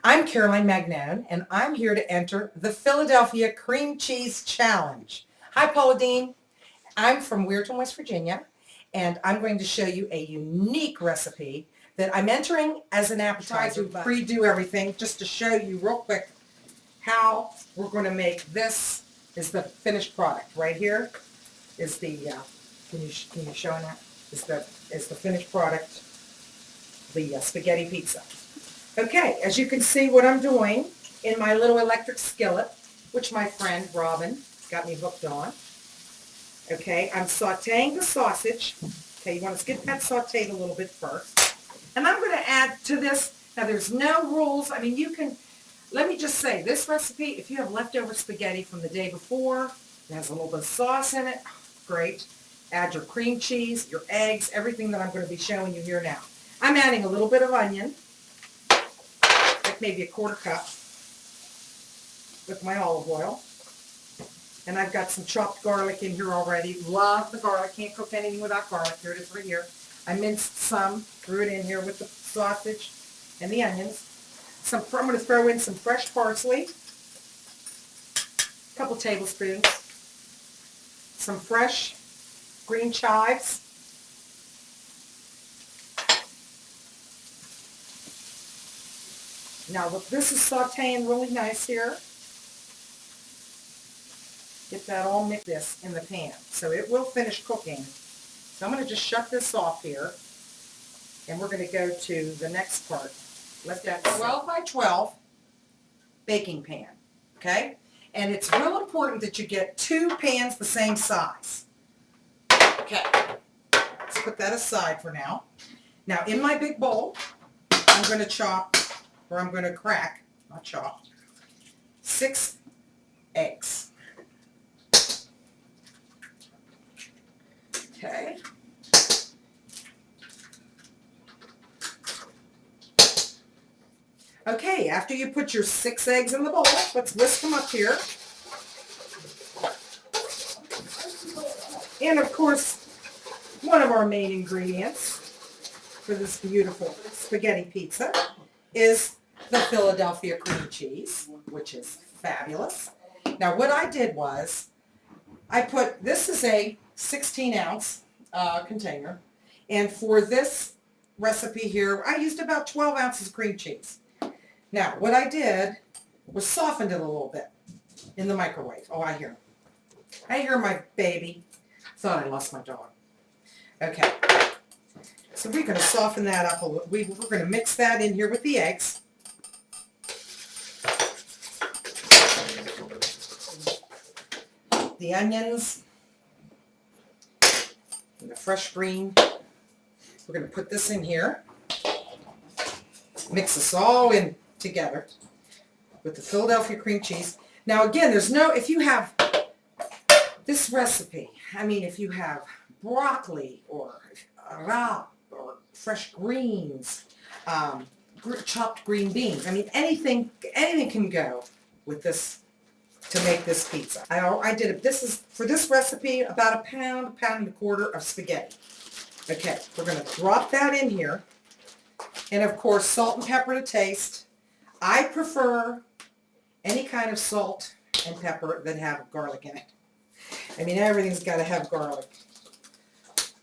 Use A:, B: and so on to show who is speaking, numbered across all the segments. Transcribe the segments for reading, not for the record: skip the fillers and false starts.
A: I'm Caroline Magnone, and I'm here to enter the Philadelphia Cream Cheese Challenge. Hi, Paula Dean. I'm from Weirton, West Virginia, and I'm going to show you a unique recipe that I'm entering as an appetizer. Try to pre-do everything just to show you real quick how we're going to make this. Is the finished product right here? Is the can you show that? Is the finished product the spaghetti pizza? Okay, as you can see what I'm doing in my little electric skillet, which my friend Robin got me hooked on. Okay, I'm sauteing the sausage. Okay, you want to get that sauteed a little bit first. And I'm going to add to this, now there's no rules. I mean, you can, let me just say, this recipe, if you have leftover spaghetti from the day before, it has a little bit of sauce in it, great. Add your cream cheese, your eggs, everything that I'm going to be showing you here now. I'm adding a little bit of onion, like maybe a quarter cup, with my olive oil. And I've got some chopped garlic in here already. Love the garlic. Can't cook anything without garlic. Here it is right here. I minced some, threw it in here with the sausage and the onions. I'm going to throw in some fresh parsley, a couple tablespoons, some fresh green chives, now look, this is sauteing really nice here. Get that all mixed this in the pan. So it will finish cooking. So I'm going to just shut this off here. And we're going to go to the next part. Let that 12 by 12 baking pan. Okay? And it's real important that you get 2 pans the same size. Okay. Let's put that aside for now. Now in my big bowl, I'm going to chop, or I'm going to crack, not chop, 6 eggs. Okay. Okay, after you put your 6 eggs in the bowl, let's whisk them up here. And of course, one of our main ingredients for this beautiful spaghetti pizza is the Philadelphia cream cheese, which is fabulous. Now what I did was, I put, this is a 16-ounce container, and for this recipe here, I used about 12 ounces of cream cheese. Now, what I did was softened it a little bit in the microwave. Oh, I hear my baby. Thought I lost my dog. Okay, so we're going to soften that up a little. We're going to mix that in here with the eggs. The onions. And the fresh green. We're going to put this in here. Mix this all in together with the Philadelphia cream cheese. Now again, there's no, if you have this recipe, I mean if you have broccoli or wrap or fresh greens, chopped green beans, I mean anything can go with this to make this pizza. I did, this is, for this recipe, about a pound and a quarter of spaghetti. Okay, we're going to drop that in here. And of course, salt and pepper to taste. I prefer any kind of salt and pepper that have garlic in it. I mean, everything's got to have garlic.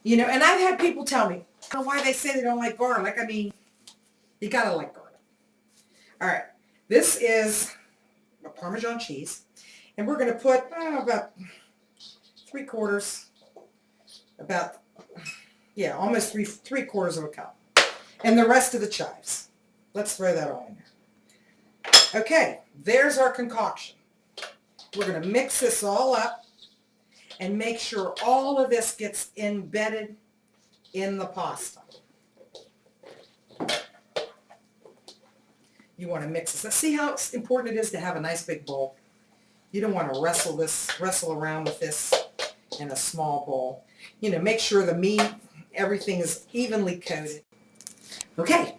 A: You know, and I've had people tell me, I don't know why they say they don't like garlic. I mean, you got to like garlic. All right, this is a Parmesan cheese. And we're going to put about 3/4, almost three quarters of a cup. And the rest of the chives. Let's throw that all in there. Okay, there's our concoction. We're going to mix this all up and make sure all of this gets embedded in the pasta. You want to mix this. Let's see how important it is to have a nice big bowl. You don't want to wrestle around with this in a small bowl. You know, make sure the meat, everything is evenly coated. Okay,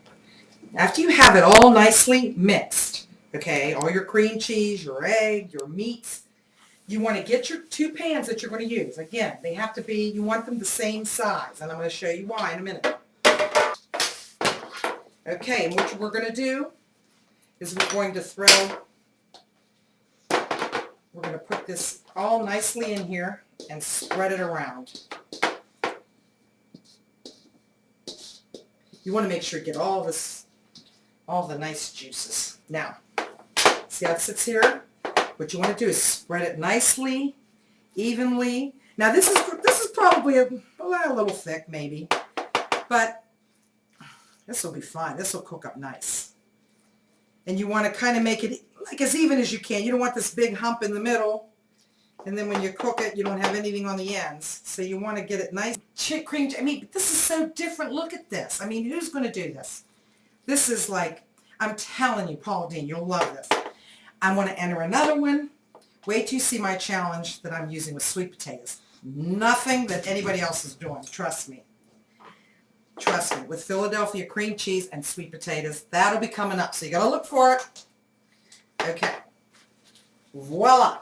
A: after you have it all nicely mixed, okay, all your cream cheese, your egg, your meats, you want to get your 2 pans that you're going to use. Again, they have to be, you want them the same size, and I'm going to show you why in a minute. Okay, and what we're going to do is we're going to put this all nicely in here and spread it around. You want to make sure you get all the nice juices. Now, see how it sits here? What you want to do is spread it nicely, evenly. Now this is probably a little thick maybe, but this will be fine. This will cook up nice. And you want to kind of make it like as even as you can. You don't want this big hump in the middle, and then when you cook it, you don't have anything on the ends. So you want to get it nice. Cream, I mean, this is so different. Look at this. I mean, who's going to do this? This is like, I'm telling you, Paula Deen, you'll love this. I want to enter another one. Wait till you see my challenge that I'm using with sweet potatoes. Nothing that anybody else is doing. Trust me. Trust me. With Philadelphia cream cheese and sweet potatoes, that'll be coming up. So you got to look for it. Okay. Voila.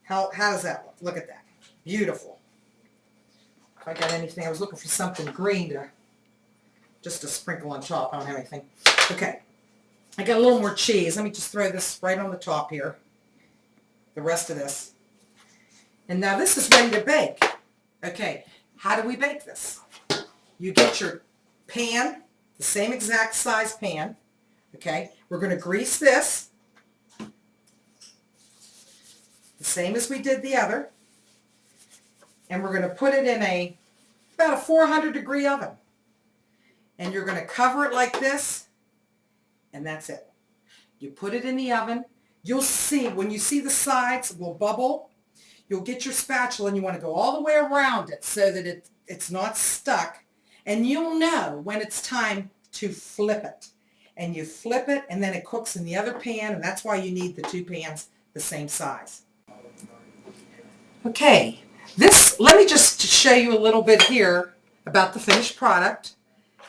A: How does that look? Look at that. Beautiful. If I got anything, I was looking for something green just to sprinkle on top. I don't have anything. Okay. I got a little more cheese. Let me just throw this right on the top here. The rest of this. And now this is ready to bake. Okay. How do we bake this? You get your pan, the same exact size pan. Okay. We're going to grease this. The same as we did the other. And we're going to put it in about a 400-degree oven. And you're going to cover it like this. And that's it. You put it in the oven. You'll see, when you see the sides will bubble, you'll get your spatula and you want to go all the way around it so that it's not stuck. And you'll know when it's time to flip it. And you flip it and then it cooks in the other pan, and that's why you need the two pans the same size. Okay, let me just show you a little bit here about the finished product.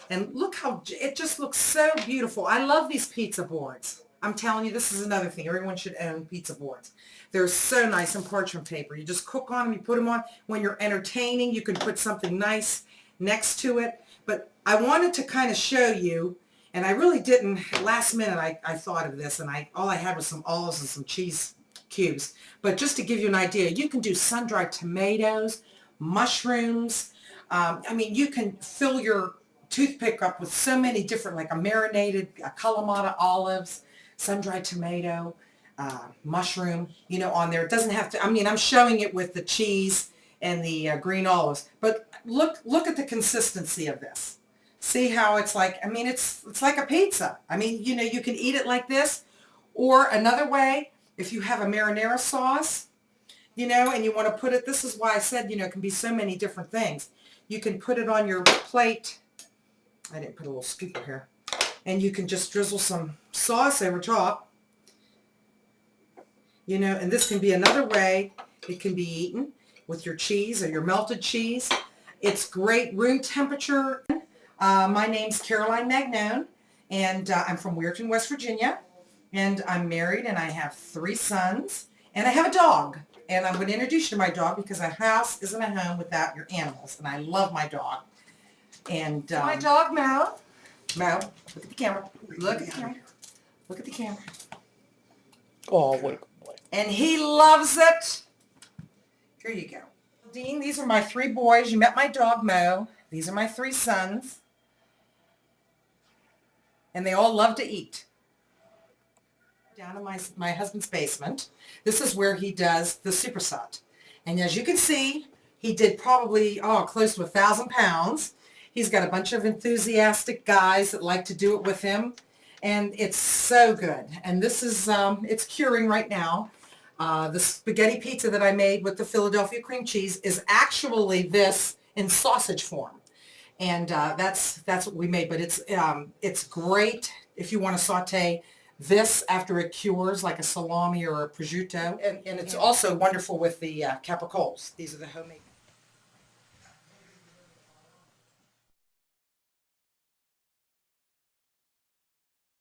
A: And look how, it just looks so beautiful. I love these pizza boards. I'm telling you, this is another thing. Everyone should own pizza boards. They're so nice in parchment paper. You just cook on them, you put them on. When you're entertaining, you can put something nice next to it. But I wanted to kind of show you, and I really didn't, last minute I thought of this, and all I had was some olives and some cheese cubes. But just to give you an idea, you can do sun-dried tomatoes, mushrooms. I mean, you can fill your toothpick up with so many different, like a marinated Kalamata olives, sun-dried tomato, mushroom, on there. It doesn't have to, I mean, I'm showing it with the cheese and the green olives, but look at the consistency of this. See how it's like, I mean, it's like a pizza. I mean, you can eat it like this, or another way, if you have a marinara sauce, and you want to put it, this is why I said, it can be so many different things. You can put it on your plate. I didn't put a little scooper here. And you can just drizzle some sauce over top. And this can be another way it can be eaten with your cheese or your melted cheese. It's great room temperature. My name's Caroline Magnone, and I'm from Weirton, West Virginia. And I'm married, and I have 3 sons, and I have a dog. And I'm going to introduce you to my dog because a house isn't a home without your animals. And I love my dog. And my dog, Mo. Mo, look at the camera. Look at the camera. Look at the camera.
B: Oh, what a good boy.
A: And he loves it. Here you go. Dean, these are my 3 boys. You met my dog, Mo. These are my 3 sons. And they all love to eat. Down in my husband's basement. This is where he does the superset. And as you can see, he did probably, close to 1,000 pounds. He's got a bunch of enthusiastic guys that like to do it with him. And it's so good. And this is, it's curing right now. The spaghetti pizza that I made with the Philadelphia cream cheese is actually this in sausage form. And that's what we made. But it's great if you want to saute this after it cures, like a salami or a prosciutto. And it's also wonderful with the capricoles. These are the homemade.